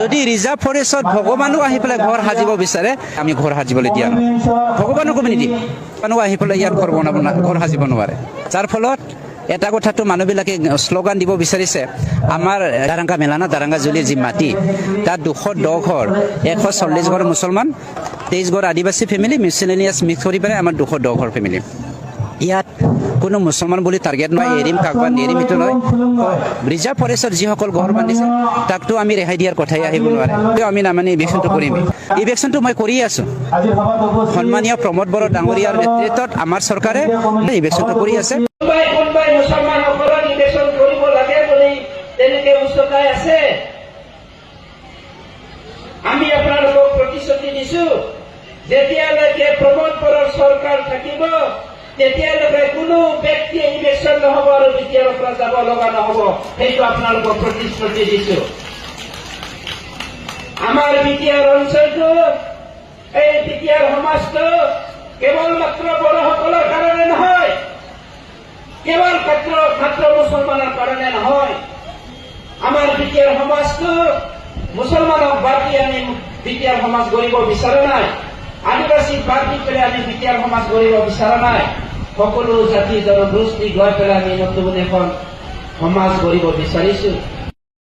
যদি ৰিজাৰ্ভ ফৰেষ্টত ভগৱানো আহি পেলাই ঘৰ সাজিব বিচাৰে আমি ঘৰ সাজিবলৈ দিয়া নহয় ভগৱানক আমি নিদিম মানুহ আহি পেলাই ইয়াত ঘৰ বনাব ঘৰ সাজিব নোৱাৰে যাৰ ফলত এটা কথাটো মানুহবিলাকে শ্লোগান দিব বিচাৰিছে আমাৰ দাৰাংগা মেলানা দাৰাংগা জুলি যি মাটি তাত 210 ঘৰ 140 ঘৰ মুছলমান 23 ঘৰ আদিবাসী ফেমিলি মিছলেনিয়াছ মিক্স কৰি পেলাই আমাৰ 210 ঘৰ ফেমিলি ইয়াত কোনো মুছলমান বুলি টাৰ্গেট নহয় এৰিম কাকবা নেৰিম এইটো নহয় ৰিজাৰ্ভ ফৰেষ্টৰ যিসকল ঘৰ বান্ধিছে তাকতো আমি ৰেহাই দিয়াৰ কথাই আহিব নোৱাৰে আমি নামানি ইভেকশ্যনটো কৰিম ইভেকশ্যনটো মই কৰি আছো সন্মানীয় প্ৰমোদ বড়ো ডাঙৰীয়াৰ নেতৃত্বত আমাৰ চৰকাৰে ইভেকশ্যনটো কৰি আছে মুছলমানসকলক ইভেকশ্যন কৰিব লাগে বুলি তেনেকৈ উচ্চতাই আছে আমি আপোনালোকক প্ৰতিশ্ৰুতি দিছো যেতিয়ালৈকে প্ৰমোদ বড়োৰ চৰকাৰ থাকিব তেতিয়ালৈকে কোনো ব্যক্তিয়ে ইভেকশ্যন নহ'ব আৰু বিটিআৰৰ পৰা যাব লগা নহ'ব সেইটো আপোনালোকক প্ৰতিশ্ৰুতি দিছো আমাৰ বিটিআৰ অঞ্চলটো এই বিটিআৰ সমাজটো কেৱল মাত্ৰ বড়োসকলৰ কাৰণে নহয় কেৱল মাত্ৰ মুছলমানৰ কাৰণে নহয় আমাৰ বিটিআৰ সমাজটো মুছলমানক বাদ দি আমি বিটিআৰ সমাজ গঢ়িব বিচৰা নাই আদিবাসী বাদ দি পেলাই আমি বিটিআৰ সমাজ গঢ়িব বিচৰা নাই সকলো জাতি জনগোষ্ঠীক লৈ পেলাই আমি নতুন এখন সমাজ গঢ়িব বিচাৰিছো